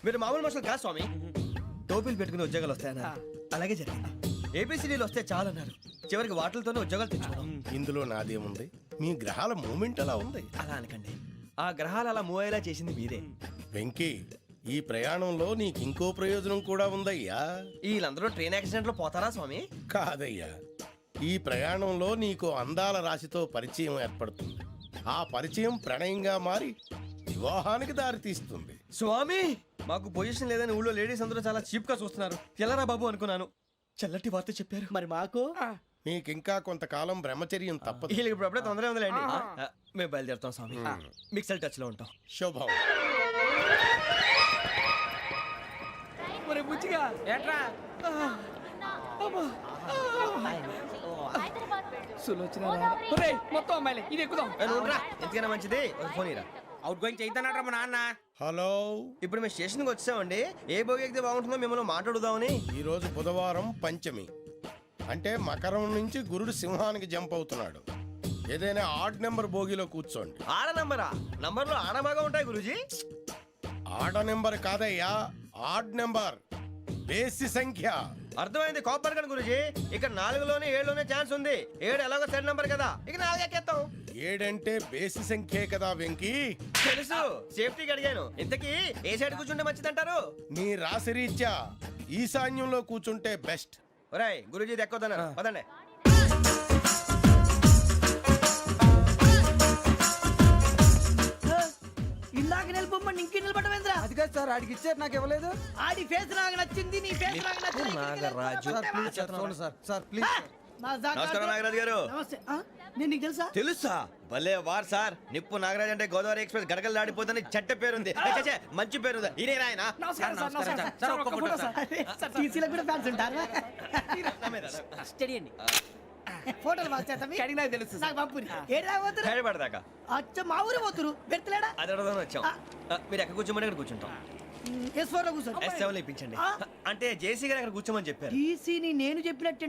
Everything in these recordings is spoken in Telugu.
మీరు మామూలు మనుషులు కాదు స్వామి. టోపీలు పెట్టుకుని ఉద్యోగాలు వస్తాయన్నారు, అలాగే జరిగింది. ఏపీసీడీలు వస్తే చాలన్నారు, చివరికి వాటిలతోనే ఉద్యోగాలు తెచ్చుకున్నాం. ఇందులో నాదేముంది, మీ గ్రహాల మూమెంట్ అలా ఉంది. అలా అనకండి, ఆ గ్రహాలు అలా మూవ్ అయ్యేలా చేసింది మీరే. వెంకీ, ఈ ప్రయాణంలో నీకు ఇంకో ప్రయోజనం కూడా ఉందయ్యా. వీళ్ళందరూ ట్రైన్ యాక్సిడెంట్ లో పోతారా స్వామి? కాదయ్యా, ఈ ప్రయాణంలో నీకు అందాల రాశితో పరిచయం ఏర్పడుతుంది. ఆ పరిచయం ప్రణయంగా మారి వివాహానికి దారితీస్తుంది. స్వామి, మాకు పొజిషన్ లేదని ఊళ్ళో లేడీస్ అందరూ చాలా చీప్ గా చూస్తున్నారు. ఎలారా బాబు అనుకున్నాను, చల్లటి వార్త చెప్పారు. మరి మాకు నీకింకా కొంతకాలం బ్రహ్మచర్యం తప్పదు. వీళ్ళకి ఇప్పుడు అప్పుడే తొందరగా ఉందిలేండి. మేము బయలుదేరుతాం స్వామి, మిక్సల్ టచ్ లో ఉంటాం. శుభం. బుచ్చిగా ఏట్రా మొత్తం అమ్మాయిలే, ఇది ఎక్కుదాం. ఎందుకైనా మంచిది ఫోన్ ఇరా. అవుట్ గోయింగ్ చేద్దానట్రా మా నాన్న. హలో, ఇప్పుడు మేము స్టేషన్కి వచ్చామండి. ఏ బోగి ఎక్కితే బాగుంటుందో మిమ్మల్ని మాట్లాడుదామని. ఈరోజు బుధవారం పంచమి, అంటే మకరం నుంచి గురుడు సింహానికి జంప్ అవుతున్నాడు. ఏదైనా ఆడ్ నెంబర్ బోగిలో కూర్చోండి. ఆడ నంబరా? నంబర్లో ఆడ బాగా ఉంటాయి గురూజీ. ఆడ నెంబర్ కాదయ్యా, ఆడ్ నెంబర్, బేసి సంఖ్య. అర్థమైంది, కాపర్ కానీ గురూజీ. ఇక్కడ 4లోనే 7లోనే ఛాన్స్ ఉంది. 7 ఎలాగో సెడ్ నంబర్ కదా, ఇక 4 ఎక్కేస్తాం. 7 అంటే బేసి సంఖ్యే కదా వెంకీ. తెలుసు, సేఫ్టీకి అడిగాను. ఇంతకీ ఏ సైడ్ కూర్చుంటే మంచిదంటారు? నీ రాశి రీత్యా ఈశాన్యంలో కూర్చుంటే బెస్ట్. ఒరాయ్, గురూజీ దెక్కొద్దన్నారు, పదండి. ఇందాక నిలబొమ్మని ఇంకే నిలబడమేంద్రా? అది కాదు సార్, ఆడికి ఇచ్చారు, నాకు ఇవ్వలేదు. ఆడి ఫేస్ నాకు నచ్చింది, నీ ఫేస్ నాకు నచ్చింది. నాగరాజు. Sir please. నమస్కారం నాగరాజు గారు. నమస్తే. నేను నీకు తెలుసా? తెలుసా? భలే వార్ సార్. నిప్పు నాగరాజ్ అంటే గోదావరి ఎక్స్ప్రెస్ గడగలు దాడిపోతుంది చెట్ట పేరుంది. మంచి పేరు. ఇదే ఆయన. నమస్కారం సార్. నమస్కారం సార్. ఒక్క ఫోటో సార్. సార్ టీసీలో కూడా ఫ్యాన్స్ ఉంటారా? స్టడీ అండి. ఫోటోలు మార్చేస్తాం. కడిగి నాకు తెలుసు. నాకు పంపుని. ఏడా పోతురు? హైదరాబాద్. అచ్చ మా ఊరు పోతురు. పెడతలేడా? అది అడగదామని వచ్చాం. మీరు ఎక్కడ కూర్చోమని అక్కడ కూర్చుంటాం. S4 లో కూర్చో. S7 ఇప్పించండి. అంటే జేసీ గారు అక్కడ కూర్చోమని చెప్పారు. టీసీని నేను చెప్పినట్టు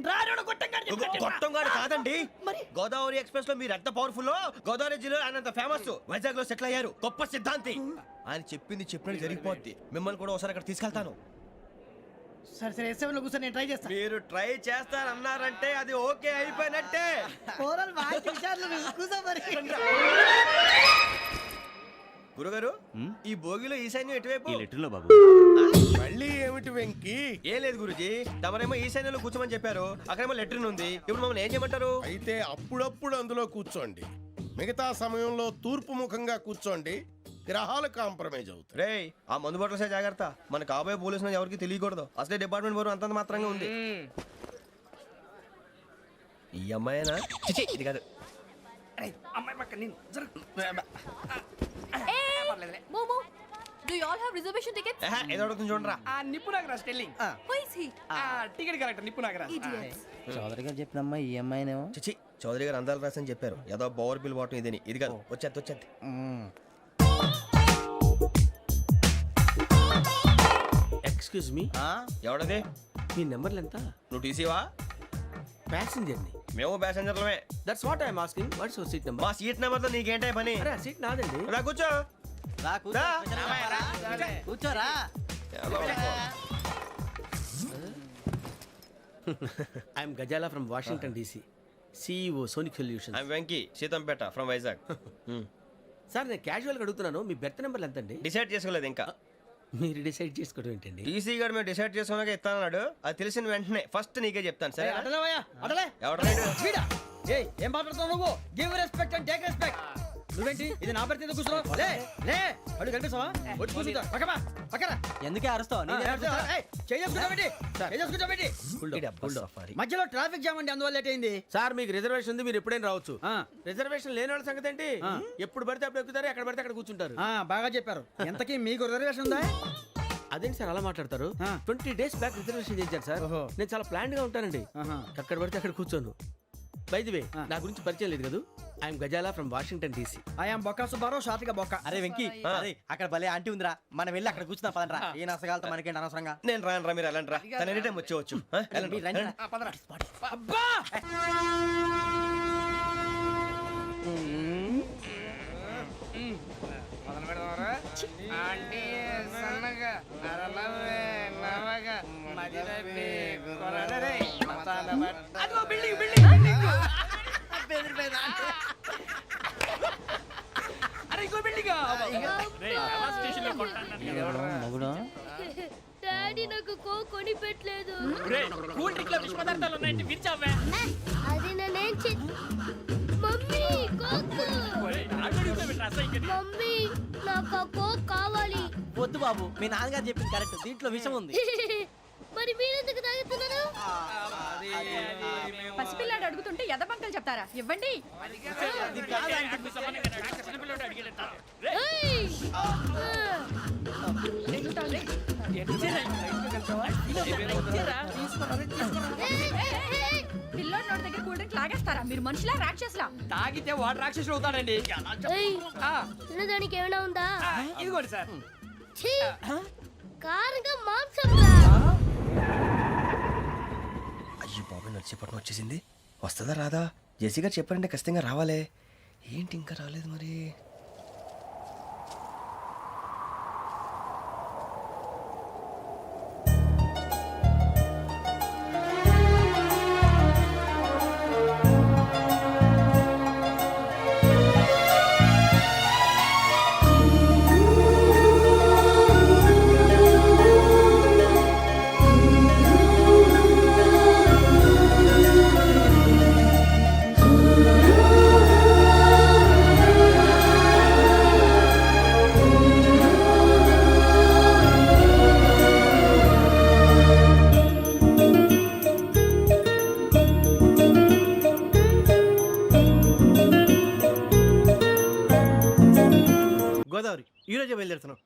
గొట్టంగాడు కాదండి. మరి గోదావరి ఎక్స్ప్రెస్ లో మీరు ఎంత పవర్ఫుల్, గోదావరి జిల్లా ఆయన ఫేమస్. వైజాగ్ లో సెటిల్ అయ్యారు, గొప్ప సిద్ధాంతి. ఆయన చెప్పింది చెప్పినట్టు జరిగిపోద్ది. మిమ్మల్ని కూడా ఒకసారి అక్కడ తీసుకెళ్తాను. సరే సరే, S7 లో కూర్చొని నేను ట్రై చేస్తాను. మీరు ట్రై చేస్తారన్నారంటే అది ఓకే అయిపోయినట్టే. గురుగారు, ఈ భోగిలో ఈశాన్యం ఎటువైపు? మళ్ళీ ఏమిటి వెంకీ? ఏం లేదు గురుజీ, తమరేమో ఈశాన్యంలో కూర్చోమని చెప్పారు, అక్కడేమో లెట్రిన్ ఉంది. ఇప్పుడు మమ్మల్ని ఏం చేయమంటారు? అయితే అప్పుడప్పుడు అందులో కూర్చోండి, మిగతా సమయంలో తూర్పు ముఖంగా కూర్చోండి. గ్రహాలు కాంప్రమైజ్ అవుతాయి. రే, ఆ మందు బట్టలసే జాగ్రత్త. మన కాబోయే పోలీసులు ఎవరికి తెలియకూడదు. అసలే డిపార్ట్మెంట్ బోరు అంతంత మాత్రంగా ఉంది. ఈ అమ్మాయినా? చిచి, ఇది కాదు. అమ్మాయి పక్క నేను. Momo, do you all have reservation tickets? ఏదో అడుగుతుంది చూడరా. నిప్పు Nagaraj telling. Who is he? Ticket correct, నిప్పు నాగరాజ్. Idiots. చౌదరి గారు చెప్పినమ్మా ఈ అమ్మాయినేమో. చిచి, చౌదరి గారు అందాలు రాసని చెప్పారు. ఏదో బోర్ బిల్ వాటం ఇదని. ఇది కాదు, వచ్చేది. Excuse me, ఎవడది? మీ నెంబర్లు ఎంత? నువ్వు టీసీవా? ప్యాసింజర్ ని. మేము ప్యాసెంజర్లమే. That's what I'm asking. What's your seat number? మా సీట్ నెంబర్ తో నీకేంటే పని? అరే, సీట్ నాదండి. రా కూర్చో. రా. కూర్చోరా. I'm Ghazala from Washington DC, CEO Sonic Solutions. I'm Venky, Seethampeta from Vizag. Sir, నేను క్యాజువల్ గా అడుగుతున్నాను, మీ బెర్త్ నెంబర్లు ఎంత అండి? డిసైడ్ చేసుకోలేదు ఇంకా. మీరు డిసైడ్ చేసుకోవడం ఏంటండి? టీసీ గారు మేము డిసైడ్ చేసుకున్నాక ఇస్తానన్నాడు. అది తెలిసిన వెంటనే ఫస్ట్ నీకే చెప్తాను. సరే? ఎవరు ఏం మాట్లాడుతావు నువ్వు? Give respect and take respect. నువ్వేంటి ఇది నా పరిస్థితి కూర్చున్నావు? లే లే, అడుగు కనిపిస్తావా? వచ్చి కూర్చుంటా. పక్కన ఎందుకే అరుస్తావు? మధ్యలో ట్రాఫిక్ జామ్ అండి, అందువల్ల లేట్ అయింది. సార్, మీకు రిజర్వేషన్ ఉంది, మీరు ఎప్పుడైనా రావచ్చు. రిజర్వేషన్ లేని వాళ్ళ సంగతి ఏంటి? ఎప్పుడు పడితే అప్పుడు ఎక్కుతారు, ఎక్కడ పడితే అక్కడ కూర్చుంటారు. బాగా చెప్పారు. ఎంతకీ మీకు రిజర్వేషన్ ఉందా? అదేంటి సార్ అలా మాట్లాడతారు? 20 days బ్యాక్ రిజర్వేషన్ చేశారు సార్. నేను చాలా ప్లాన్డ్ గా ఉంటానండి, అక్కడ పడితే అక్కడ కూర్చోను. బై ది వే, నా గురించి పరిచయం లేదు కదా, I'm Ghazala from Washington DC. I'm Bokka Subbarao, short గా బొక్క. అరే వెంకీ, అక్కడ భలే ఆంటీ ఉందిరా, మనం వెళ్ళి అక్కడ కూర్చున్నా పదరా. ఏ నసగాలతో మనకేంటి అనవసరంగా. నేను రాను రా, మీరు వెళ్ళండి రా. తన ఎనీ టైం వచ్చేవచ్చు. అబ్బా, మొదలు పెడదామరా? అనగా నరలవే నవగా మదిరపే కొరడరే అదిగో బిల్డింగ్ బిల్డింగ్ బిల్డింగ్ అరే ఇంకో బిల్డింగ్ డాడీ నాకు కోక్ కొని పెట్టలేదు కూల్ డ్రింక్ లో విష పదార్థాలు ఉన్నాయంటే విరిచావే అది నేనేం మమ్మీ కోక్ మమ్మీ నాకు ఆ కోక్ కావాలి వద్దు బాబు మీ నాన్నగారు చెప్పింది కరెక్ట్ దీంట్లో విషయం ఉంది మరి మీరెందుకు తాగుతున్నారు పసిపిల్లాడు అడుగుతుంటే ఎదబంకలు చెప్తారా ఇవ్వండి ఏయ్! పిల్లోడి నోటి దగ్గర కూల్ డ్రింక్ లాగేస్తారా మీరు మనుషులా రాక్షసులా తాగితే వాడు రాక్షసుడు అవుతాడండి ఏయ్! తినడానికి ఏమైనా ఉందా ఇదిగోండి సార్ ఛీ! కారంగా మాంసం రా అయ్యి బాబాయ్ నడిచేపట్నం వచ్చేసింది. వస్తుందా రాదా? జెసి గారు చెప్పారంటే ఖచ్చితంగా రావాలే. ఏంటి ఇంకా రాలేదు మరి? గోదావరి ఈ రోజే బయలుదేరుతున్నాం.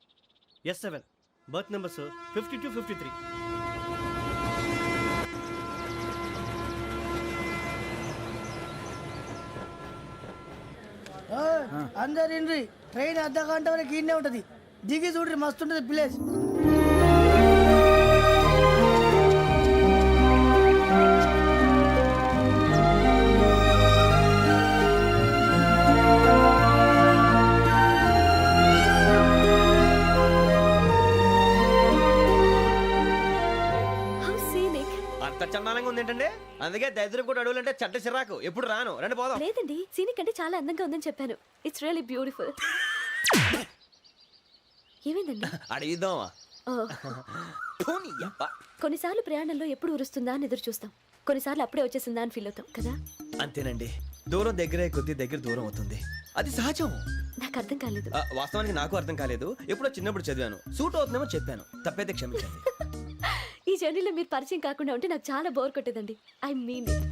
S7 berth numbers 52, 53. అందరు ఇండ్రి ట్రైన్ అర్ధ గంట వరకు ఇన్నే ఉంటది దిగి చూడ్రి మస్తు ఉంటది ప్లేస్ హౌ సీనిక్. అంత చందానంగా ఉంది ఏంటండి? అందుకే దరిద్రం కూడా అడవులంటే చెడ్డ చిరాకు. ఎప్పుడు రాను. రండి పోదాం. లేదండి సీనిక్ అంటే చాలా అందంగా ఉందని చెప్పాను. It's really beautiful. ఏమైందండి? అడిగిద్దామా? ఓ, కొన్నిసార్లు ప్రయాణంలో ఎప్పుడు ఉరుస్తుందా అని ఎదురు చూస్తాం, కొన్నిసార్లు అప్పుడే వచ్చేసిందా అని ఫీల్ అవుతాం కదా. అంతేనండి. దూరం దగ్గరే కొద్ది దగ్గర దూరం అవుతుంది. అది సహజం. నాకు అర్థం కాలేదు. వాస్తవానికి నాకు అర్థం కాలేదు. ఎప్పుడో చిన్నప్పుడు చదివాను. సూట్ అవుతుందేమో చెప్పాను. తప్పైతే క్షమించండి. ఈ జర్నీలో మీరు పరిచయం కాకుండా ఉంటే నాకు చాలా బోర్ కొట్టేదండి. I mean it.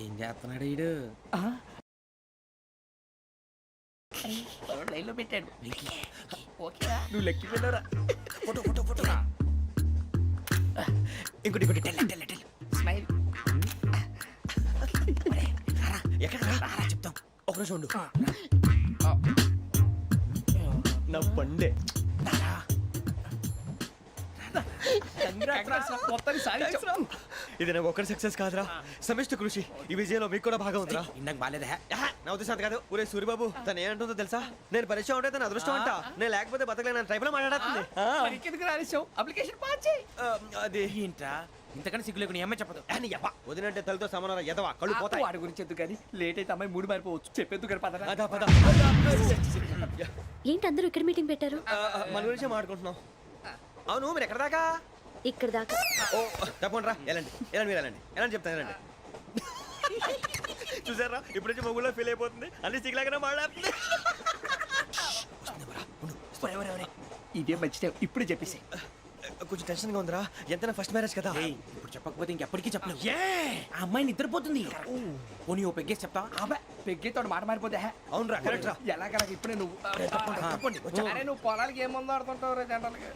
ఏం చేస్తున్నాడు ఈడు? లైన్లో పెట్టాడు నువ్వు లెక్కి వెళ్ళరా. Photo photo photo. ఇంకోటి ఇంకోటి. టెల్ స్మైల్ ఎక్కడ రా చెప్తాం. ఒక నిమిషం ఉండు. నా పండే. ఇది నాకు ఒక్కరి సక్సెస్ కాదురా, సమిష్టి కృషి. ఈ విజయంలో మీకు కూడా భాగం ఉందిరా. ఇందాక బాగాలేదా? నా ఉద్దేశం అంత కాదు. ఊరే సూరిబాబు తను ఏమంటుందో తెలుసా? నేను పరిచయం ఉంటే తన అదృష్టం అంట. నేను లేకపోతే బతకలేను. ట్రైబ్ లో మాట్లాడుతుంది. ఎందుకు రాలేసావు అప్లికేషన్ పాస్ చేయి అది ఏంట్రా ఇంతకన్నా సిగ్గు లేకుండా ఏమై చెప్పదు. వదినంటే తలతో సమానం ఎదవా కళ్ళు పోతాయి. వాడి గురించి ఎందుకు కానీ లేట్ అయితే అమ్మాయి మూడు మారిపోవచ్చు చెప్పేందుకు కానీ పదరా అదా పద. ఏంటి అందరూ ఇక్కడ మీటింగ్ పెట్టారు? మన గురించే మాట్లాడుకుంటున్నాం. అవును మీరు ఎక్కడ దాకా? ఇక్కడ దాకా. ఓ తప్పకుండా రా. వెళ్ళండి వెళ్ళండి మీరు వెళ్ళండి వెళ్ళండి చెప్తాను వెళ్ళండి. చూసారా ఇప్పుడు నుంచి మొగుల్లో ఫీల్ అయిపోతుంది. అన్ని సిగ్లాగానే మాట్లాడుతుంది. ఇదే మంచి టైం ఇప్పుడు చెప్పేసి కొంచెం టెన్షన్ గా ఉందిరా. ఎంతైనా ఫస్ట్ మ్యారేజ్ కదా. ఇప్పుడు చెప్పకపోతే ఇంకెప్పటికీ చెప్పలేవు. ఆ అమ్మాయి నిద్రపోతుంది. పోనీ ఓ పెగ్గేసి చెప్తా. పెగ్గేతో మాట మారిపోతే అవునరా కరెక్ట్ రా. ఎలాగలా ఇప్పుడే నువ్వు తప్పండి. అరే నువ్వు పొలాలకి ఏముందో ఆడుతుంటావు రే జనరల్గా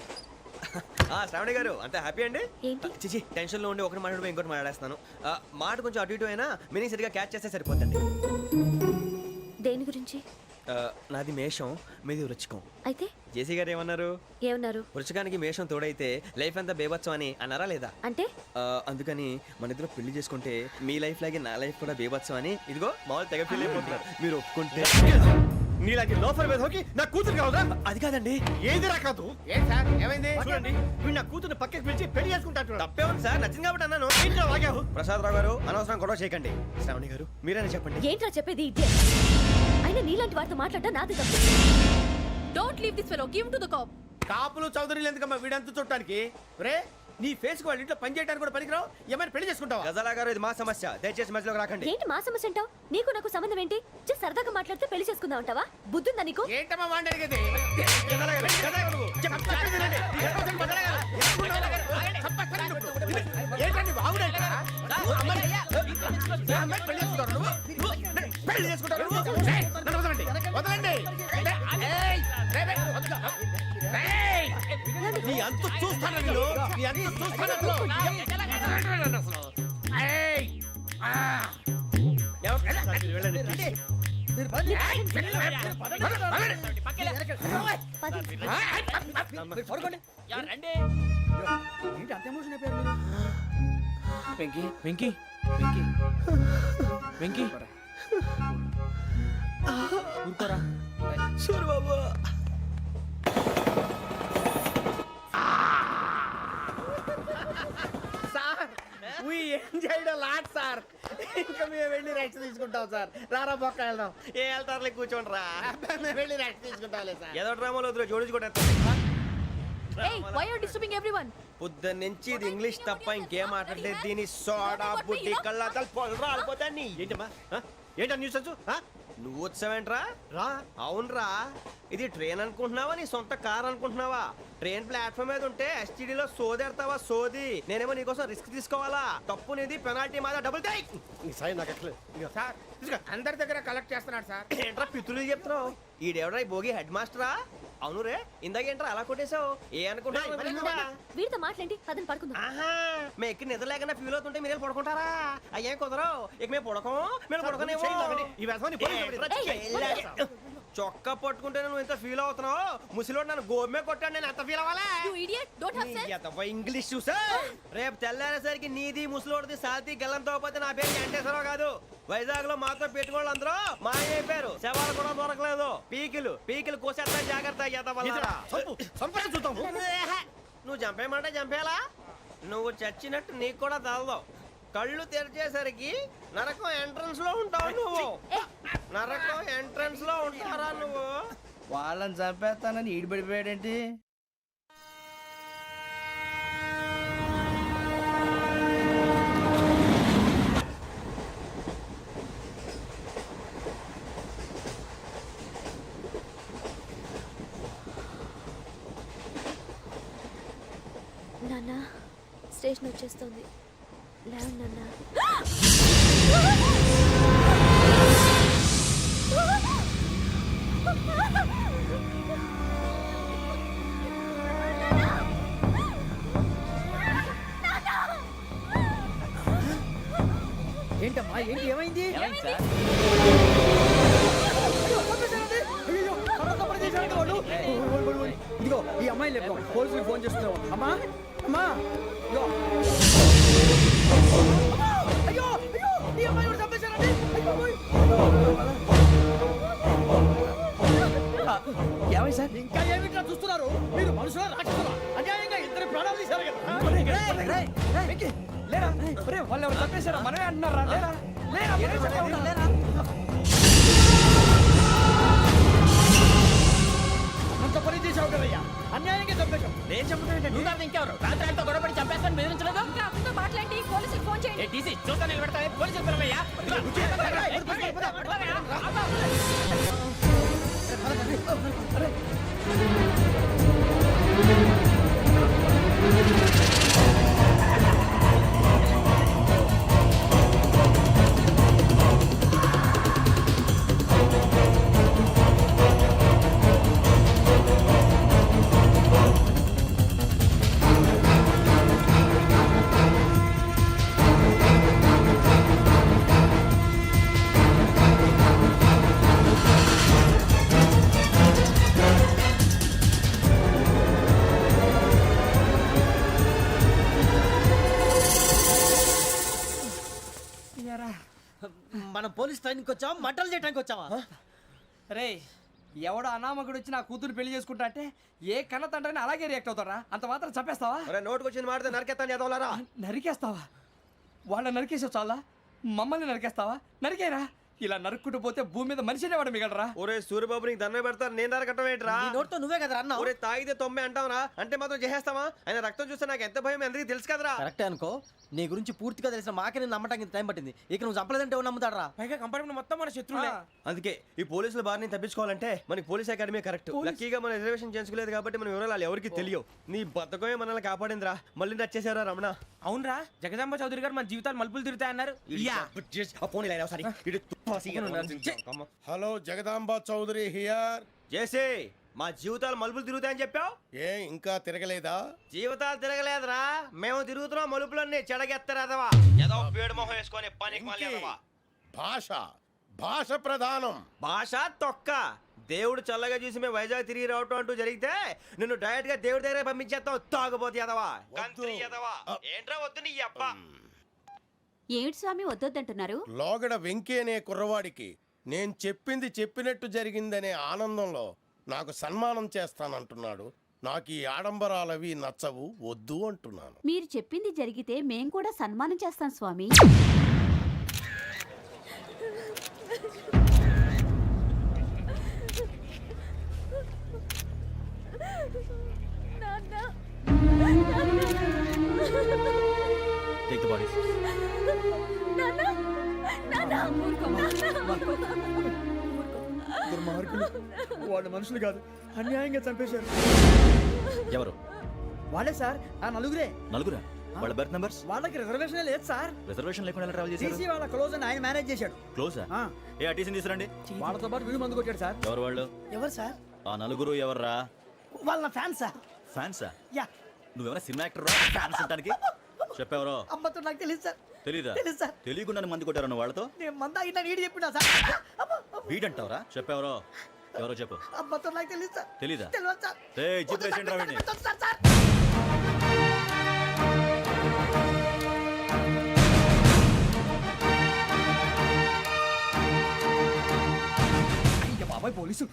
శ్రావణి గారు అంత హ్యాపీ అండి? ఏంటి? చిచి టెన్షన్ లో ఉండి ఒకటి మాట్లాడిపోయి ఇంకోటి మాట్లాడేస్తాను. మాట కొంచెం అటు ఇటు అయినా మీనింగ్ సరిగా క్యాచ్ చేస్తే సరిపోతుంది. దేని గురించి? నాది మేషం, మీది వృచ్చికం. అయితే జేసీ గారు ఏమన్నారు? ఏమన్నారు? వృచ్చికానికి మేషం తోడైతే లైఫ్ అంతా బేబత్సం అని అన్నారా లేదా? అంటే అందుకని మన ఇద్దరు పెళ్లి చేసుకుంటే మీ లైఫ్ లాగే నా లైఫ్ కూడా బేబత్సం అని ఇదిగో మామూలు తెగ ఫీల్ అయిపోతున్నారు. మీరు ఒప్పుకుంటే నీలాంటి లోఫర్ మీద హోకి నా కూతురు కావదా? అది కాదండి. ఏది రాకాదు? ఏం సార్ ఏమైంది? చూడండి వీడు నా కూతురు పక్కకి పిలిచి పెళ్లి చేసుకుంటాడు. తప్పే ఉంది సార్, నచ్చింది కాబట్టి అన్నాను. ఏంటో వాగావు? ప్రసాద్ రావు గారు అనవసరం గొడవ చేయకండి. శ్రావణి గారు మీరైనా చెప్పండి. ఏంట్రా చెప్పేది? ఇదే అయినా నీలాంటి వారితో మాట్లాడటం నాది తప్పు. Don't leave this fellow, give to the cop. కాపులు చౌదరులు ఎందుకమ్మా వీడంతా చుట్టానికి? రే నీ ఫేస్ కు వాళ్ళ ఇంట్లో పని చేయడానికి కూడా పనికిరావు. ఏమైనా పెళ్లి చేసుకుంటావా? గజాలా గారు ఇది మా సమస్య, దయచేసి మధ్యలోకి రాకండి. ఏంటి మా సమస్య అంటావు? నీకు నాకు సంబంధం ఏంటి? జస్ట్ సరదాగా మాట్లాడితే పెళ్లి చేసుకుందాం అంటావా? బుద్ధుందా నీకు? ఏంటమ్మా వాడిని అడిగేది? గజాలా గారు, గజాలా గారు, చెప్పండి వినండి. ఏంటండి బాగుండేట? పెళ్లి చేసుకుంటారు నువ్వు? పెళ్లి చేసుకుంటారు నువ్వు? ఏయ్, నన్ను వదలండి, వదలండి. ఏయ్, రేయ్, రేయ్, వదలు. ఏయ్, నీ అంతు చూస్తాను వీళ్ళు, నీ అంతు చూస్తాను అసలు. వదలండి అసలు. ఏయ్, ఆ. వెళ్ళండి. వెంకీ వెంకీ వెంకీ వెంకీ ఊరుకోరా. Suri Babu sir we enjoyed a lot sir. ఇంకా మేము వెళ్ళి రెస్ట్ తీసుకుంటాం సార్. రారా బొక్క వెళ్దాం. ఏ వెళ్తారులే, కూర్చోండి రా. మేము వెళ్ళి రెస్ట్ తీసుకుంటాంలే సార్. ఏదో డ్రామాలో వద్దు జోడించుకుంటా. Hey, why are you disturbing everyone? పొద్దున్న నుంచి ఇది ఇంగ్లీష్ తప్ప ఇంకేం మాట్లాడలేదు. దీని సోడా బుద్ధి కళ్ళ పొలు రాలిపోతా. నీ ఏంటమ్మా ఏంటా న్యూస్ వచ్చు? నువ్వు వచ్చావేంట్రా? రా అవునరా, ఇది ట్రైన్ అనుకుంటున్నావా నీ సొంత కార్ అనుకుంటున్నావా? ట్రైన్ ప్లాట్ఫామ్ మీద ఉంటే ఎస్టీడీలో సోదేడతావా సోది? నేనేమో నీకోసం రిస్క్ తీసుకోవాలా? తప్పు నీది, పెనాల్టీ మాదా, డబుల్ టై. ఈ సాయి నాకు ఎక్కలేదు. సార్ తీసుకో. అందరి దగ్గర కలెక్ట్ చేస్తున్నాడు సార్. ఏంట్రా పితులు చెప్తున్నావు? ఈడెవడ్రా ఈ భోగి హెడ్ మాస్టరా? అవును రే, ఇందాకేంట్రా అలా కొట్టేశావు? ఏ అనుకుంటున్నావు? వీరితో మాట్లాడి పదని పడుకుందాం. ఆహా, మేము ఎక్కడ నిద్ర లేకుండా ఫీల్ అవుతుంటే మీరేం పడుకుంటారా? అయ్యేం కుదరవు. ఇక మేము పడకం, మేము పడకనేమో. ఈ వ్యసనాన్ని చొక్కా పట్టుకుంటే నువ్వు ఎంత ఫీల్ అవుతున్నావు? ముసలివాడు నన్ను గోమే కొట్టాడు, నేను ఎంత ఫీల్ అవ్వాలా? You idiot, don't have sense. English చూసా. రేపు తెల్లారేసరికి నీది ముసలివాడిది సాతి గల్లంతో పోతే నా పేరు వెంకటేశ్వరరావు కాదు. వైజాగ్ లో మాతో పెట్టుకోళ్ళు అందరూ మాయైపోయారు. శవాలు కూడా దొరకలేదు. పీకిలు కోసేస్తా, జాగ్రత్త. చూద్దాము. నువ్వు చంపేయమంటే చంపేలా? నువ్వు చచ్చినట్టు నీకు కూడా తగదు. కళ్ళు తెరిచేసరికి నరకం ఎంట్రన్స్ లో ఉంటావు నువ్వు. నరకం ఎంట్రన్స్ లో ఉంటారా నువ్వు? వాళ్ళని చంపేస్తానని ఈడిపడిపోయాడేంటి? నాన్న, స్టేషన్ వచ్చేస్తుంది. లేవండి నాన్న. ఏంటమ్మా ఏంటి ఏమైంది? ఇదిగో ఈ అమ్మాయి లేదు, పోలీసులకు ఫోన్ చేస్తున్నావు. అమ్మా అమ్మా ఇదిగో. అయ్యో అయ్యో, ఈ అమ్మాయి కూడా చంపేశారండి. ఏమై సార్? ఇంకా ఏమిట్లా చూస్తున్నారు? మీరు మనుషుల రాక్షసులా? అన్యాయంగా ఇద్దరు ప్రాణాలు తీశారు కదా. లేరా వాళ్ళు ఎవరు చంపేశారా? మనమే అంటున్నారా? లేరా లేరా అంత పని చేసావు కదయ్యా, అన్యాయంగా చంపేశావు. నేను చంపుతాను. ఇంకెవరు రాత్రి గొడవపడి చంపేస్తాను బెదిరించలేదు? మాట్లాడి పోలీసులకు ఫోన్ చేయండి. టీసీ చూస్తా నిలబెడతా. పోలీసులు పిలవయ్యా. మనం పోలీస్ ట్రైనింగ్ వచ్చావా మంటలు చేయడానికి వచ్చావా? రే ఎవడో అనామకుడు వచ్చి నా కూతురు పెళ్లి చేసుకుంటా అంటే ఏ కన్న తండ్రిని అలాగే రియాక్ట్ అవుతారా? అంత మాత్రం చంపేస్తావా? నోటుకు వచ్చింది మాడితే నరకెత్తాను చదవాలరా. నరికేస్తావా? వాళ్ళ నరికేసావు చాలా, మమ్మల్ని నరికేస్తావా? నరికేరా. ఇలా నరుక్కుంటూ పోతే భూమి మీద మనిషినే వాడు మిగలరా. ఒరే సూర్యబాబు నీకు దండ పెడతాను, నేను నరకటం ఏంట్రా? నీ నోటితో నువ్వే కదా అన్నావు. ఒరే తాగితే తొమ్మే అంటావురా, అంటే మాత్రం చేసేస్తావా? ఆయన రక్తం చూస్తే నాకు ఎంత భయం అందరికీ తెలుసు కదరా. కరెక్టే అనుకో, నీ గురించి పూర్తిగా తెలిసిన మాకే నేను నమ్మటానికి టైం పట్టింది. ఇక నువ్వు చంపలేదంటే ఎవరు నమ్ముతాడరా? పైగా కంపార్ట్మెంట్ మొత్తం మన శత్రువులే. అందుకే ఈ పోలీసుల బారిని తప్పించుకోవాలంటే మనకి పోలీస్ అకాడమీ కరెక్ట్. లక్కీగా మనం రిజర్వేషన్ చేసుకోలేదు కాబట్టి మనం వివరాలు ఎవరికి తెలియవు. నీ బతకమే మనల్ని కాపాడిందిరా. మళ్ళీ నచ్చేసారా రమణ? అవునరా, జగదాంబ చౌదరి గారు మన జీవితాలు మలుపులు తిరుగుతాయన్నారు. Hello Jagadamba Chowdary here. చేసే మా జీవితాలు మలుపులు తిరుగుతాయని చెప్పావు. ఏ ఇంకా తిరగలేదా? జీవితాలు తిరగలేదురా, మేము తిరుగుతున్నాం మలుపులన్నీ. చెడగెత్తరాదవా ఏదో పేడు మొహం వేసుకొని పనికి మళ్ళీ ఎదవా. భాష భాష ప్రధానం. భాష తొక్క. దేవుడు చల్లగా చూసి మేము వైజాగ్ తిరిగి రావటం అంటూ జరిగితే నిన్ను డైరెక్ట్ గా దేవుడి దగ్గర పంపించేస్తాం. తాగుబోతు ఎదవా, గంత్రి ఎదవా. ఏంట్రా వద్దు నీ అప్ప. ఏమిటి స్వామి వద్దొద్దంటున్నారు? లోగడ వెంకీ అనే కుర్రవాడికి నేను చెప్పింది చెప్పినట్టు జరిగిందనే ఆనందంలో నాకు సన్మానం చేస్తానంటున్నాడు. నాకు ఈ ఆడంబరాలవి నచ్చవు, వద్దు అంటున్నాను. మీరు చెప్పింది జరిగితే మేం కూడా సన్మానం చేస్తాం స్వామి. Take the bodies. దుర్మార్గులు, వాళ్ళు మనుషులు కాదు, అన్యాయంగా చంపేశారు. ఎవరు? వాళ్ళే సార్, ఆ నలుగురే. నలుగురా? వాళ్ళ బర్త్ నంబర్స్? వాళ్ళకి రిజర్వేషన్ లేదు సార్. రిజర్వేషన్ లేకుండా ట్రావెల్ చేశారు? టీసీ వాళ్ళ క్లోజ్ అని ఆయన మేనేజ్ చేశాడు. క్లోజా? ఏ అటీసీని తీసురండి. వాళ్ళతో పాటు వీడు మందు కొట్టాడు సార్. ఎవరు వాళ్ళు? ఎవరు సార్? ఆ నలుగురు ఎవర్రా? వాళ్ళ ఫ్యాన్ సార్. ఫ్యాన్సా? యా. నువ్వెవరా సినిమా యాక్టర్ ఫ్యాన్స్ అంటానికి? చెప్పెవరో? అమ్మతో నాకు తెలియదు సార్. తెలీదా? తెలీదు సార్. తెలియకుండా మంది కొట్టారు వాళ్ళతో? నేను మంద అయినా నీడి చెప్పినా సార్. వీడంటావరా? చెప్పెవరో? ఎవరో చెప్పు. అమ్మతో నాకు తెలియదు సార్. తెలీదా? తెలియదు సార్. చెప్పేసి రావండి. Sir sir. బాబాయ్ పోలీసు.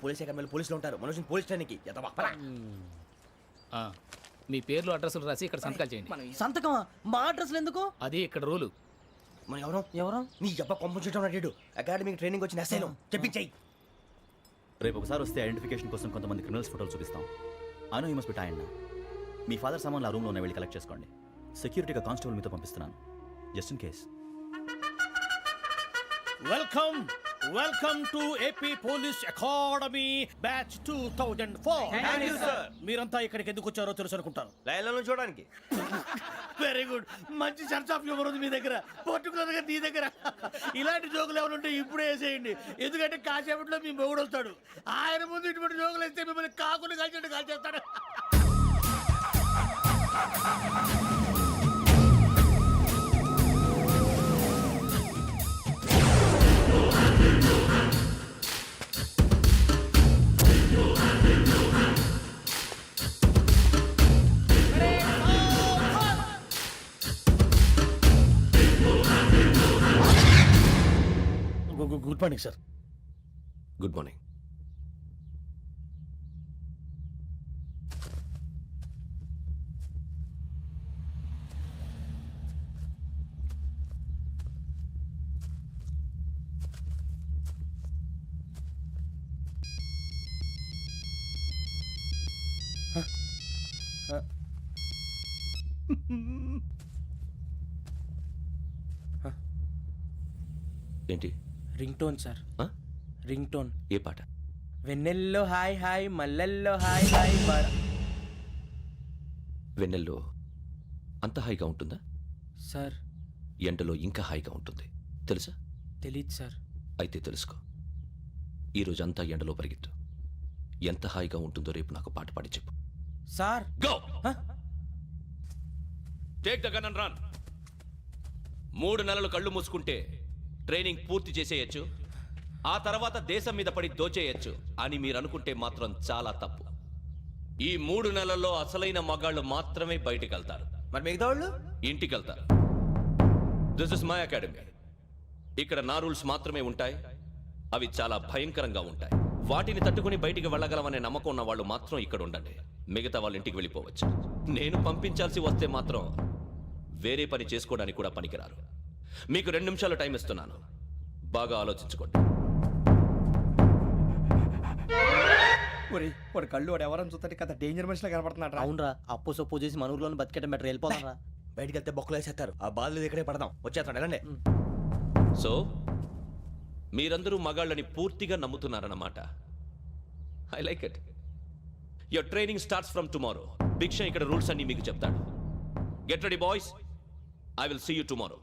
పోలీస్ అకాడమీలో పోలీసులు ఉంటారు. మనుషులు పోలీస్ ట్రైనింగ్కి ఎదవా. మీ పేర్లు అడ్రస్లు రాసి ఇక్కడ సంతకాలు చేయండి. సంతకమా? మా అడ్రస్లు ఎందుకు? అది ఇక్కడ రూలు. మన ఎవరు నీ అబ్బా పంపించడం అడిగాడు. అకాడమిక్ ట్రైనింగ్ వచ్చిన అసలు చెప్పించాయి. రేపు ఒకసారి వస్తే ఐడెంటిఫికేషన్ కోసం కొంతమంది క్రిమినల్స్ ఫోటోలు చూపిస్తాం. I know you must be tired now. Me father సామాన్లు ఆ రూమ్లో ఉన్న వెళ్ళి కలెక్ట్ చేసుకోండి. సెక్యూరిటీగా కానిస్టేబుల్ మీతో పంపిస్తున్నాను, just in case. Welcome welcome to AP police academy batch 2004. మీరంతా ఇక్కడికి ఎందుకు వచ్చారో తెలుసు అనుకుంటాను. లైన్లను చూడడానికి. Very good. మంచి సెన్స్ ఆఫ్ హ్యూమర్ ఉంది మీ దగ్గర, పర్టికులర్ గా నీ దగ్గర. ఇలాంటి జోకులు ఎవరు ఉంటే ఇప్పుడే వేసేయండి. ఎందుకంటే కాసేపట్లో మీ మొగుడు వస్తాడు. ఆయన ముందు ఇటువంటి జోకులు వేస్తే మిమ్మల్ని కాకులు కాల్చేట్టు కాల్చేస్తాడు. Good morning sir. Good morning. ఏంటి? Ring tone sir. Ring tone. ఏ పాట? వెన్నెల్లో హాయ్ హాయ్, మల్లెల్లో హాయ్ హాయ్. వెన్నెల్లో అంత హాయిగా ఉంటుందా సార్? ఎండలో ఇంకా హాయిగా ఉంటుంది తెలుసా? తెలీదు సార్. అయితే తెలుసుకో. ఈరోజు అంతా ఎండలో పరిగెత్తు. ఎంత హాయిగా ఉంటుందో రేపు నాకు పాట పాడి చెప్పు. Sir go. Take the gun and run. 3 నెలలు కళ్ళు మూసుకుంటే ట్రైనింగ్ పూర్తి చేసేయచ్చు, ఆ తర్వాత దేశం మీద పడి దోచేయచ్చు అని మీరు అనుకుంటే మాత్రం చాలా తప్పు. ఈ 3 నెలల్లో అసలైన మగాళ్ళు మాత్రమే బయటికి వెళ్తారు. మరి మిగతా వాళ్ళు ఇంటికి వెళ్తారు. This is my academy. ఇక్కడ నా రూల్స్ మాత్రమే ఉంటాయి. అవి చాలా భయంకరంగా ఉంటాయి. వాటిని తట్టుకుని బయటికి వెళ్ళగలమనే నమ్మకం ఉన్న వాళ్ళు మాత్రం ఇక్కడ ఉండండి. మిగతా వాళ్ళ ఇంటికి వెళ్ళిపోవచ్చు. నేను పంపించాల్సి వస్తే మాత్రం వేరే పని చేసుకోవడానికి కూడా పనికిరారు. మీకు 2 నిమిషాలు టైం ఇస్తున్నాను. బాగా ఆలోచించుకోండి. వాడు కళ్ళు వాడు ఎవరైనా చూస్తే కదా డేంజర్ మనిషిలో కనపడుతున్నాడు. అవునరా, అప్పు సొప్పు చేసి మన ఊర్లో బతికేట బెటర్ వెళ్ళిపోతాం రా. బయటికి వెళ్తే బొక్కలు వేసేస్తారు. ఆ బాధలు ఇక్కడే పడదాం. వచ్చేస్తాడు ఎలాండి. సో మీరందరూ మగాళ్ళని పూర్తిగా నమ్ముతున్నారన్నమాట. I like it. Your training starts from tomorrow. Bhiksha ఇక్కడ రూల్స్ అన్ని మీకు చెప్తాడు. Get ready boys. I will see you tomorrow.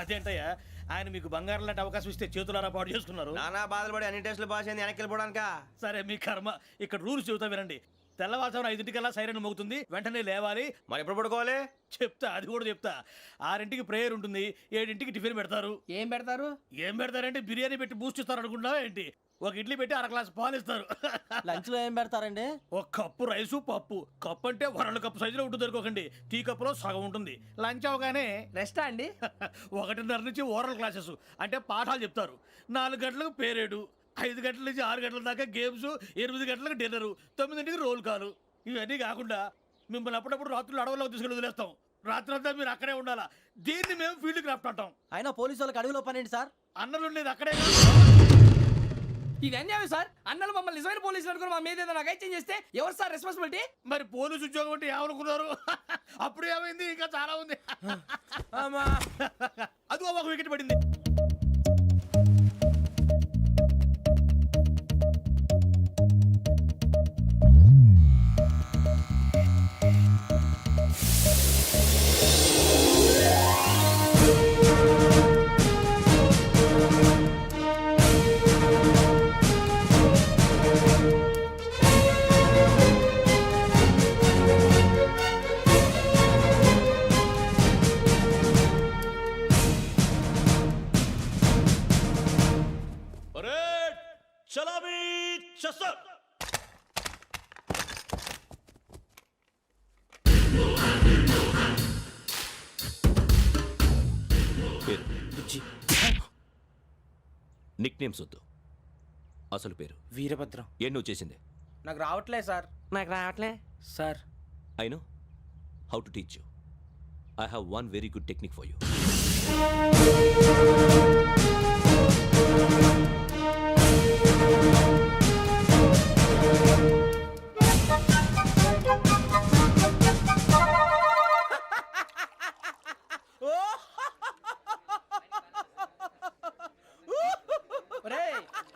అదేంటయ్యా, ఆయన మీకు బంగారం లాంటి అవకాశం ఇస్తే చేతులారా పాటు చేసుకున్నారు. నానా బాధలు పడి అన్ని టెస్టులు పాస్ అయింది, వెనక్కి వెళ్ళిపోవడానికా? సరే మీ కర్మ. ఇక్కడ రూల్స్ చెబుతా వినండి. తెల్లవారుజామున 5 సైరన్ మోగుతుంది, వెంటనే లేవాలి. మరి ఎప్పుడు పడుకోవాలి? చెప్తా, అది కూడా చెప్తా. 6 ప్రేయర్ ఉంటుంది, 7 టిఫిన్ పెడతారు. ఏం పెడతారు? ఏం పెడతారంటే బిర్యానీ పెట్టి బూస్ట్ ఇస్తారు అనుకుంటున్నావా ఏంటి? ఒక ఇడ్లీ పెట్టి 1/2 గ్లాస్ పాలు ఇస్తారు. లంచ్ లో ఏం పెడతారండి? ఒక కప్పు రైసు పప్పు. కప్పు అంటే 1/2 కప్పు సైజులో ఉంటుంది అనుకోకండి. టీ కప్పులో సగం ఉంటుంది. లంచ్ అవగానే రెస్టా అండి? 1:30 నుంచి ఓరల్ క్లాసెస్ అంటే పాఠాలు చెప్తారు. 4 గంటలకు పేరేడు, 5 గంటల నుంచి 6 గంటల దాకా గేమ్స్, 8 గంటలకు డిన్నరు, 9 రోల్ కాలు. ఇవన్నీ కాకుండా మిమ్మల్ని అప్పుడప్పుడు రాత్రులు అడవుల్లో తీసుకెళ్ళి వదిలేస్తాం. రాత్రంతా మీరు అక్కడే ఉండాలా. దీన్ని మేము ఫీల్డ్ క్రాఫ్ట్ అంటాం. అయినా పోలీసు వాళ్ళకి అడవిలో పని ఏంటి సార్? అన్నలు ఉండేది అక్కడే. ఇది అన్యాయం సార్. అన్నలు మమ్మల్ని నిజమైన పోలీసులు అనుకుని మా మీద ఏదైనా అగైత్యం చేస్తే ఎవరు సార్ రెస్పాన్సిబిలిటీ? మరి పోలీసు ఉద్యోగం అంటే ఏమనుకున్నారు? అప్పుడు ఏమైంది? ఇంకా చాలా ఉంది. అదిగో ఒక వికెట్ పడింది. చలామీ చసర్. నిక్ నేమ్స్ వద్దు. అసలు పేరు? వీరభద్రం. ఏ నువ్వు చేసింది? నాకు రావట్లే సార్. నాకు రావట్లే sir. I know how to teach you. I have one very good technique for you.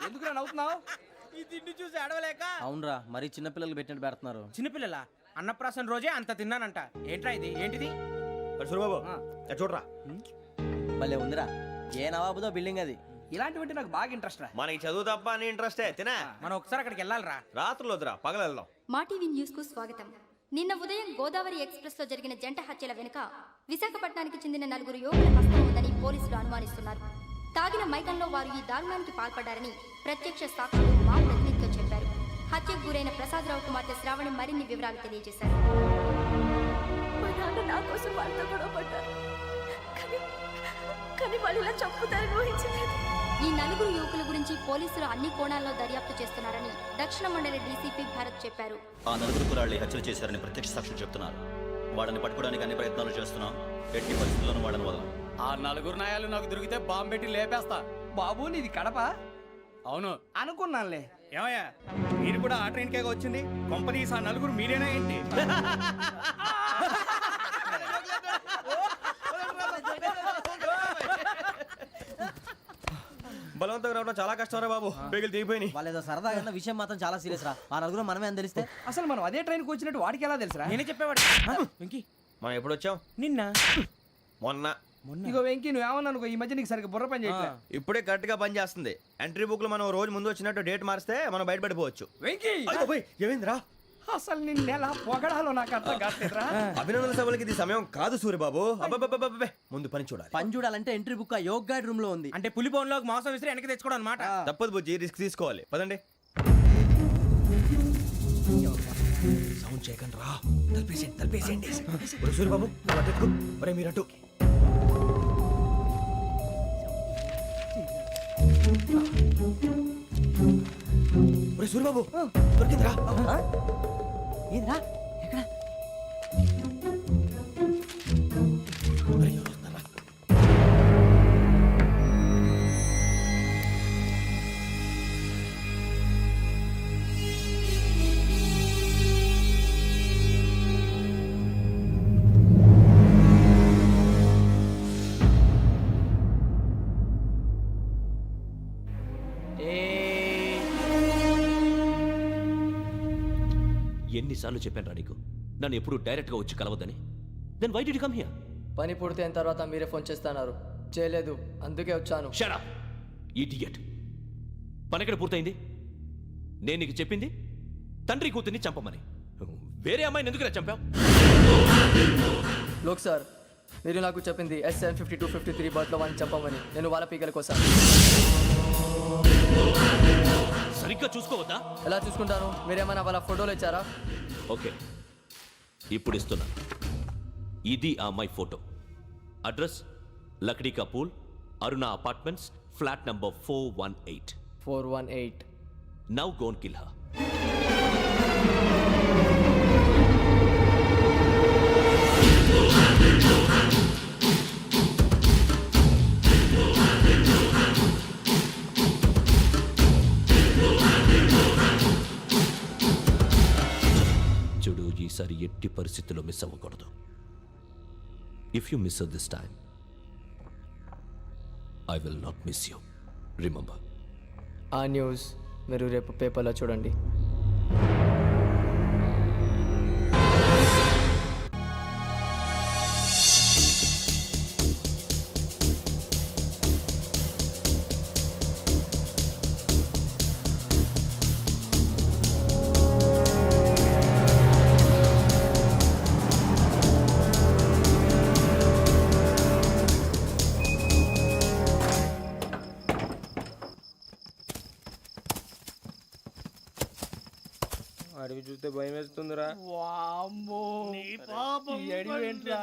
ఎందుకు నవ్వుతున్నావు? ఈ తిండి చూసి అడవలేక. అవునరా, మరి చిన్నపిల్లలు పెట్టినట్టు పెడుతున్నారు. చిన్నపిల్లల అన్నప్రాసన రోజే అంత తిన్నానంట. ఏంట్రా ఇది? ఏంటిది? సూరిబాబు చూడరా. భలే ఉందిరా. ఏ నవాబుదో బిల్డింగ్ అది. ఇలాంటివంటే నాకు బాగా ఇంట్రెస్ట్ రా. మనకి చదువు తప్ప అని ఇంట్రెస్టే. తినా మనం ఒకసారి అక్కడికి వెళ్ళాలిరా. రాత్రులు వద్దురా, పగలు వెళ్దాం. మా టీవీ న్యూస్ కు స్వాగతం. నిన్న ఉదయం గోదావరి ఎక్స్ప్రెస్ లో జరిగిన జంట హత్యల వెనుక విశాఖపట్నానికి చెందిన 4 యువకుల హస్తం ఉందని పోలీసులు అనుమానిస్తున్నారు. తాగిన మైకంలో వారు ఈ దారుణానికి పాల్పడ్డారని ప్రత్యక్ష సాక్షులు మా ప్రతినిధితో చెప్పారు. హత్యకు గురైన ప్రసాదరావు కుమార్తె శ్రావణి మరిన్ని వివరాలు తెలియజేశారు. మా నాన్న నా కోసం వాళ్ళతో గొడవ పడ్డారు. కానీ వాళ్ళు ఇలా చంపుతారని ఊహించలేదు. ఈ 4 యువకుల గురించి పోలీసులు అన్ని కోణాల్లో దర్యాప్తు చేస్తున్నారని దక్షిణ మండలి డీసీపీ భరత్ చెప్పారు. ఆ 4 కుర్రాళ్ళు హత్యలు చేశారని ప్రత్యక్ష సాక్షులు చెప్తున్నారు. వాళ్ళని పట్టుకోవడానికి అన్ని ప్రయత్నాలు చేస్తున్నాం. ఎట్టి పరిస్థితుల్లోనూ వాళ్ళని వదలం. ఆ 4 నాయాలు నాకు దొరికితే బాంబు పెట్టి లేపేస్తా. బాబు నీది కడప? అవును అనుకున్నానులే. ఏమయ్యా, మీరు కూడా ఆ ట్రైన్ కేగా వచ్చింది? కొంపదీసి ఆ 4 మీరేనా ఏంటి? బలవంతంగా రావడం చాలా కష్టం రా బాబు. పేగులు దిగిపోయినాయి. వాళ్ళు ఏదో సరదాగా అన్న విషయం మాత్రం చాలా సీరియస్ రా. ఆ 4 మనమే అని తెలిస్తే అసలు మనం అదే ట్రైన్కి వచ్చినట్టు వాడికి ఎలా తెలుసురా? నేనే చెప్పేవాడు. వెంకీ మనం ఎప్పుడు వచ్చాం? నిన్న మొన్న. ఇగో వెంకీ నువ్వేమన్నా అనుకో, ఈ మధ్య నీకు సరిగ్గా బుర్ర పని చేయట్లేదు. ఇప్పుడే కరెక్ట్ గా పని చేస్తుంది. ఎంట్రీ బుక్ లో మనం రోజు ముందు వచ్చినట్టు డేట్ మారిస్తే మనం బయటపడిపోవచ్చు. వెంకీ ఏమైందిరా? అసలు నిన్న ఎలా పొగడాలో నాకు అర్థం కాట్లేదురా. అభినందన సభలకి ఇది సమయం కాదు సూర్యబాబు. అబ్బబ్బబ్బబ్బబ్బే, ముందు పని చూడాలి. పని చూడాలంటే ఎంట్రీ బుక్ ఆ యోగ్ గైడ్ రూమ్ లో ఉంది. అంటే పులి బోన్లోకి మాంసం విసిరి వెనక్కి తెచ్చుకోవడం అనమాట. తప్పదు బుజ్జి, రిస్క్ తీసుకోవాలి. పదండి. సౌండ్ చేయకండి రా. తలపేసేయండి. సూర్యబాబు మీరు అటు. సూరిబాబు దొరికిందిరా. ఏంద్రా ఎక్కడ ఎన్నిసార్లు చెప్పాను నీకు నన్ను ఎప్పుడు డైరెక్ట్గా వచ్చి కలవద్దని. Then why did you come here? పని పూర్తయిన తర్వాత మీరే ఫోన్ చేస్తున్నారు, చేయలేదు, అందుకే వచ్చాను. Shut up idiot. పని ఎక్కడ పూర్తయింది? నేను నీకు చెప్పింది తండ్రి కూతుర్ని చంపమని. వేరే అమ్మాయిని ఎందుకు చంపావు? లోక్ సార్, మీరు నాకు చెప్పింది SN5253 బర్త్లో వాడిని చంపమని. నేను వాళ్ళ పీకల కోసం. సరిగ్గా చూసుకోవద్దా? ఎలా చూసుకుంటాను? మీరేమైనా వాళ్ళ ఫోటోలు ఇచ్చారా? ఓకే, ఇప్పుడు ఇస్తున్నా. ఇది ఆ అమ్మాయి ఫోటో. అడ్రస్ లక్డీ కా pool, Aruna apartments, flat number 418. 418. Now go and kill her. చూడు, ఈసారి ఎట్టి పరిస్థితుల్లో మిస్ అవ్వకూడదు. If you miss this time I will not miss you. Remember. ఆ న్యూస్ మీరు రేపు పేపర్లో చూడండి. అడిగి చూస్తే భయం వేస్తుందిరా. వామ్మో నీ పాపం ఈ అడివి ఏంట్రా?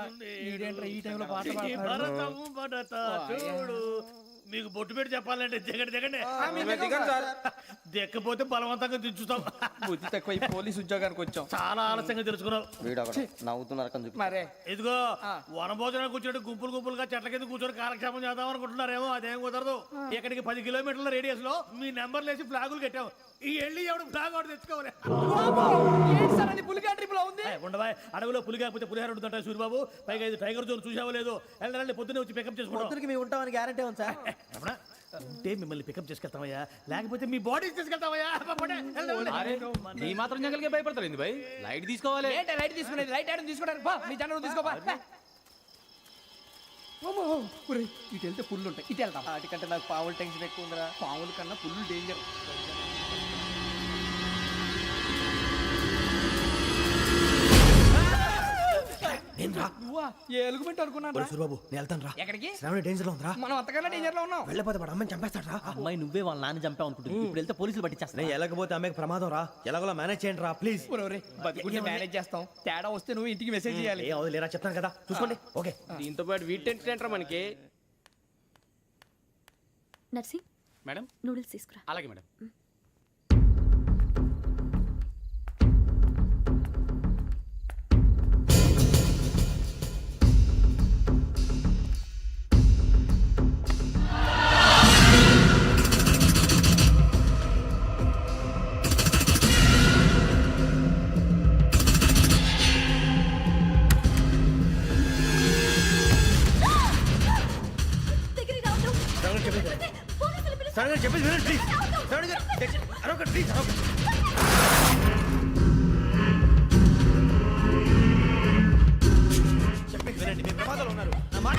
ఈడేంట్రా ఈ టైంలో పాట పాడుతున్నాడు? భరతము భరత చూడు. మీకు బొట్టు పెట్టి చెప్పాలంటే దిగండి దిగండి. దిక్కపోతే బలవంతంగా దించుతాం. బుద్ధి తక్కువ ఈ పోలీస్ ఉద్యోగానికి వచ్చాం. చాలా ఆలస్యంగా తెలుసుకున్నావు. నవ్వుతున్నారు మరే. ఇదిగో వనభోజనానికి కూర్చోండి, గుంపులు గుంపులుగా చెట్ల కింద కూర్చొని కాలక్షేపం చేద్దాం అనుకుంటున్నారేమో. అదేం కుదరదు. ఇక్కడికి 10 కిలోమీటర్ల రేడియస్ లో మీ నెంబర్లు వేసి ఫ్లాగులు కట్టాము. ఈ వెళ్ళి ఎవడు ఫ్లాగ్ ఒకటి తెచ్చుకోవాలి. ఉండవా, అడవిలో పులి కాకపోతే పులిహార ఉంటుంటాయి సూరిబాబు. పైగా ఇది టైగర్ జోన్ చూసావో లేదో. వెళ్ళాలంటే పొద్దున్నే వచ్చి పికప్ చేసుకుంటాం. మేము ఉంటామని గ్యారంటీ ఉంది సార్. అంటే మిమ్మల్ని పికప్ చేసుకెళ్తామయ్యా, లేకపోతే మీ బాడీ తీసుకెళ్తామయ్యా. ఈ మాత్రం జంగల్కే భయపడతారు భయ్. లైట్ తీసుకోవాలి. లైట్ తీసుకునేది లైట్ ఆడని తీసుకుంటారు. మీ జనం తీసుకోపా. ఇటు వెళ్తే పుల్లు ఉంటాయి, ఇటు వెళ్తాం. వాటికంటే నాకు పావులు టెన్షన్ ఎక్కువ ఉందిరా. పావుల కన్నా పుల్లు డేంజర్. ఎలుగుబెట్టి అనుకున్నాను. సూరిబాబు నేను వెళ్తాను రా. ఎక్కడికి? శ్రావణి డేంజర్ లో ఉందిరా. మనం అంతకన్నా డేంజర్ లో ఉన్నాం. వెళ్ళపోతే వాడు అమ్మాయిని చంపేస్తాడు రా. అమ్మాయి నువ్వే వాళ్ళ నాన్న చంపావు అనుకుంటుంది. ఇప్పుడు వెళ్తే పోలీసులు పట్టించేస్తా. నేను వెళ్ళకపోతే అమ్మాయికి ప్రమాదం రా. ఎలాగోలా మేనేజ్ చేయండి రా ప్లీజ్. బతికుంటే మేనేజ్ చేస్తాం. తేడా వస్తే నువ్వు ఇంటికి మెసేజ్ చేయాలి. ఏ అవును లేరా, చెప్తాను కదా, చూసుకోండి. ఓకే. దీంతో పాటు వీటి టెన్షన్ ఏంట్రా మనకి. నర్సి మేడం, నూడిల్స్ తీసుకురా. అలాగే మేడం. చెప్పేసి వినండి ప్లీజ్. శ్రావణి గారు అరొకటి ప్లీజ్, అరొకటి. చెప్పేసి వినండి, మీ ప్రమాదాలు ఉన్నారు. నా మాట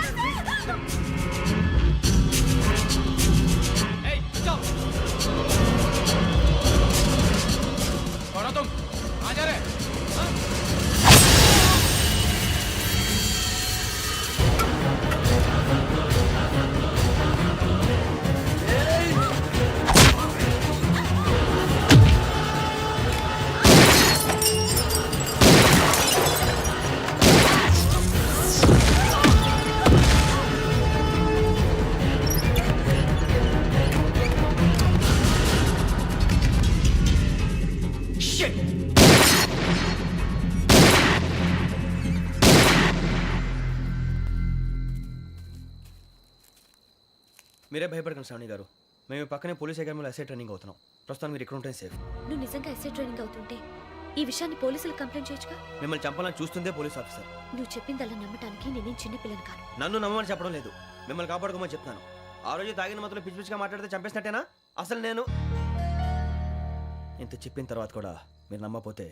మీరే భయపడకండి శ్రావణి గారు. మేము పక్కనే పోలీస్ అకాడమీలో ఎస్ఐ ట్రైనింగ్ అవుతున్నాం. ప్రస్తుతం మీరు ఇక్కడ ఉంటే సేఫ్. నువ్వు నిజంగా ఎస్ఐ ట్రైనింగ్ అవుతుంటే ఈ విషయాన్ని పోలీసులకు కంప్లైంట్ చేయొచ్చుగా. మిమ్మల్ని చంపాలని చూస్తుందే పోలీస్ ఆఫీసర్. నువ్వు చెప్పిందల్లా నమ్మటానికి నేనేం చిన్నపిల్లని కాను. నన్ను నమ్మమని చెప్పడం లేదు, మిమ్మల్ని కాపాడుకోమని చెప్తాను. ఆ రోజు తాగిన మాత్రం పిచ్చి పిచ్చిగా మాట్లాడితే చంపేసినట్టేనా? అసలు నేను ఇంత చెప్పిన తర్వాత కూడా మీరు నమ్మకపోతే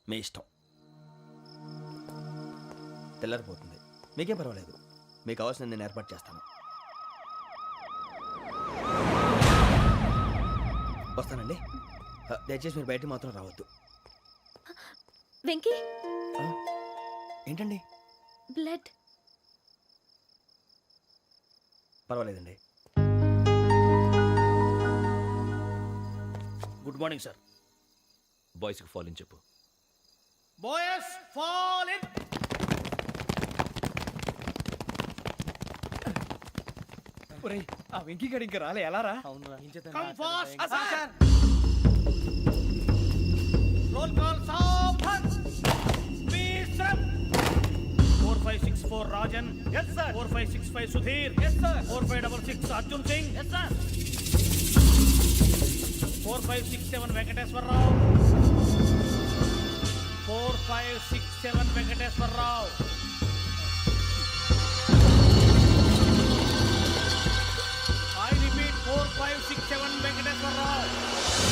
మీ ఇష్టం. తెల్లారిపోతుంది, మీకేం పర్వాలేదు. మీకు కావాల్సిన నేను ఏర్పాటు చేస్తాను. వస్తానండి. దయచేసి మీరు బయటికి మాత్రం రావద్దు. వెంకీ, ఏంటండి? బ్లడ్. పర్వాలేదండి. Good morning sir. బాయ్స్కి ఫాల్ ఇన్ చెప్పు. Boys fall in. ఒరేయ్, ఆ వెంకీ గడి ఇంకా రాలే, ఎలా రా? Come fast sir. Roll call సావధాన్. Please run. 4564 Rajan. yes sir. 4565 Sudheer. yes sir. 4566 Arjun Singh. yes sir. 4567 Venkateswararao. 4567 Venkateswararao. I repeat 4567 Venkateswararao.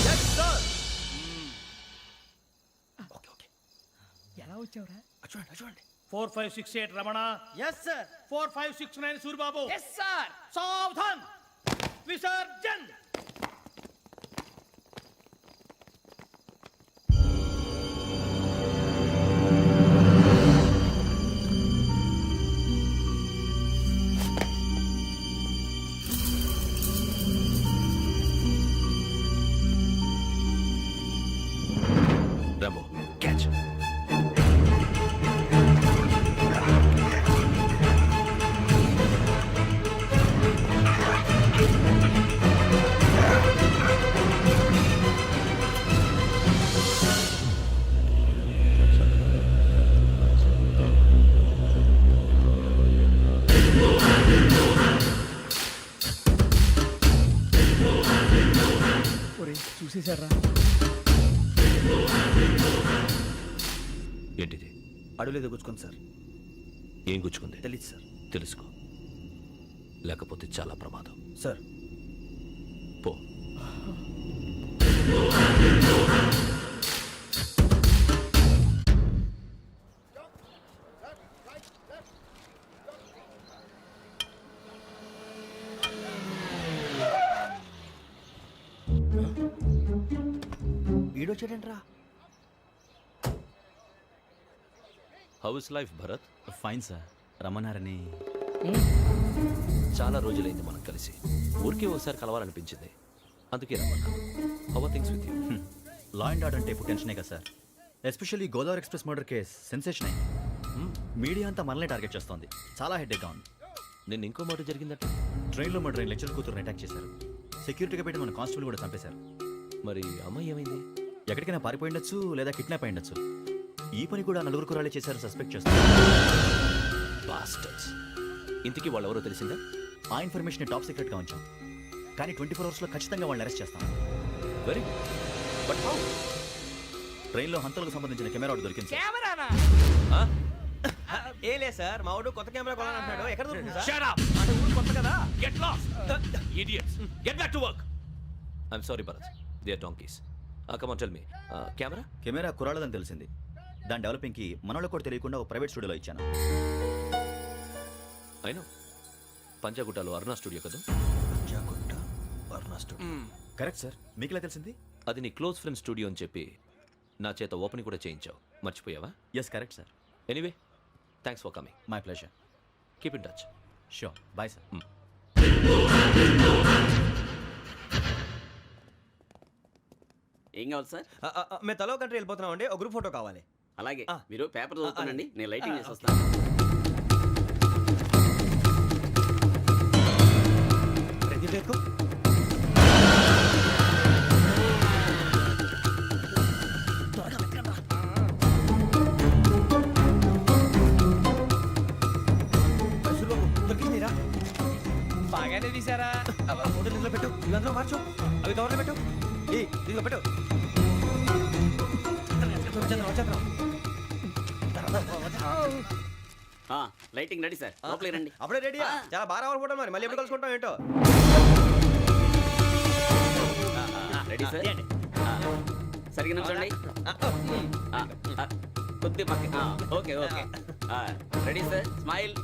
yes sir. Okay. ఎలా వచ్చావురా? చూడండి. 4568 Ramana. Yes sir. 4569 Suribabu. Yes sir. సావధాన్. Visarjan. Rambo catch. ఒరేయ్, చూసేశారా? ఏంటిది? అడుగులేదు గుచ్చుకోండి సార్. ఏం గుచ్చుకుంది? తెలీదు సార్. తెలుసుకో, లేకపోతే చాలా ప్రమాదం. సార్ పో. వీడొచ్చాడంట్రా. How is life Bharat? Fine sir. రమ్మన్నారని. చాలా రోజులైంది మనం కలిసి. ఊరికే ఒకసారి కలవాలనిపించింది, అందుకే రమ్మన్నా. How are things with you? Law and order అంటే ఇప్పుడు టెన్షనే కదా sir. Especially Godavari express murder case sensation అయింది. మీడియా అంతా మనల్ని టార్గెట్ చేస్తోంది. చాలా హెడ్ఏక్గా ఉంది. నిన్న ఇంకో మాట జరిగిందట. ట్రైన్లో మా ట్రైన్ లెక్చర్ కూతురుని అటాక్ చేశారు. సెక్యూరిటీగా పెట్టి మన కానిస్టేబుల్ కూడా చంపేశారు. మరి అమ్మాయి ఏమైంది? ఎక్కడికైనా పారిపోయిండొచ్చు, లేదా కిడ్నాప్ అయ్యుండొచ్చు. ఈ పని కూడా నలుగురు కురాలే చేశారు సస్పెక్ట్ చేస్తారు. బాస్టర్స్. ఇంతకీ వాళ్ళు ఎవరో తెలిసిందా? ఆ ఇన్ఫర్మేషన్ టాప్ సీక్రెట్గా ఉంచాం, కానీ 24 అవర్స్లో ఖచ్చితంగా వాళ్ళని అరెస్ట్ చేస్తాం. Very but how? ట్రైన్లో హంతలకు సంబంధించిన కెమెరా ఒకటి దొరికింది సార్. కెమెరానా? ఏ లే సార్, మా వాడు కొత్త కెమెరా కొనాలంటున్నాడు. ఎక్కడ దొరుకుతుంది సార్? Shut up! అంటే ఊరు కొత్త కదా. Get lost! Idiots! Get back to work! I'm sorry, Bharat. They are donkeys. Come on, tell me. Camera? Camera కురాలదని తెలిసింది. దాని డెవలపింగ్కి మనోళ్ళకు కూడా తెలియకుండా ఒక ప్రైవేట్ స్టూడియోలో ఇచ్చాను. I know. పంజాగుట్టలో అరుణా స్టూడియో కదా? Panjagutta Aruna studio. Correct sir. మీకు ఎలా తెలిసింది? అది నీ క్లోజ్ ఫ్రెండ్ స్టూడియో అని చెప్పి నా చేత ఓపెనింగ్ కూడా చేయించావు. మర్చిపోయావా? Yes correct sir. Anyway, thanks for coming. My pleasure. Keep in touch. Sure. Bye sir. ఏం కావాలి సార్? మేము తలో కంట్రీ వెళ్ళిపోతున్నాం అండి. ఒక గ్రూప్ ఫోటో కావాలి. అలాగే, మీరు పేపర్ చదువుతానండి, నేను లైటింగ్ చేసి వస్తాను. బాగానే తీసారా? ఫోటో ఇందులో పెట్టు ఇవి అందులో మార్చు అవి కవర్లో పెట్టు ఇదిగో పెట్టు లైటింగ్ రెడీ సార్ లోపలికి రండి అప్పుడే రెడీయా చాలా బాగా రావాలి ఫోటో మరి మళ్ళీ ఎప్పుడు కలుసుకుంటాం ఏంటో రెడీ సార్ సరిగ్గా నుంచోండి కొద్ది పక్క okay okay ready sir smile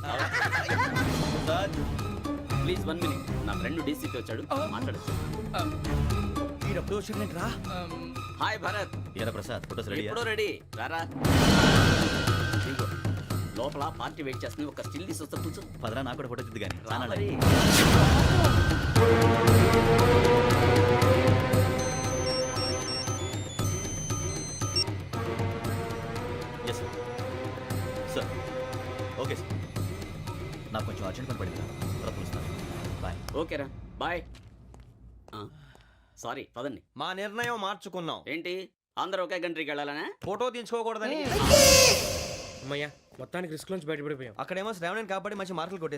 please 1 minute నా ఫ్రెండ్ డీసీకి వచ్చాడు మాట్లాడచ్చు వీడప్పుడు వచ్చిందండి రా హాయ్ భరత్ ఏరా ప్రసాద్ ఫోటోస్ రెడీ ఎప్పుడో రెడీ రారా ఇదిగో, లోపల పార్టీ వెయిట్ చేస్తుంది ఒక స్టిల్ తీసి వస్తా కూర్చో పదరా నాకు కూడా ఫోటో తిద్దు కానీ రా మరి. ఎస్ సార్ ఓకే సార్ నాకు కొంచెం అర్జెంట్ పని పడింది తర్వాత పిలుస్తాను బాయ్ ఓకేరా బాయ్ సారీ పదండి మా నిర్ణయం మార్చుకున్నాం ఏంటి అందరూ ఒకే కంట్రీకి వెళ్ళాలనే ఫోటో తీసుకోకూడదని అమ్మయ్యా మొత్తానికి రిస్క్ నుంచి బయటపడిపోయాం అక్కడేమో శ్రావణిని కాబట్టి మంచి మార్కులు కొట్టేశాం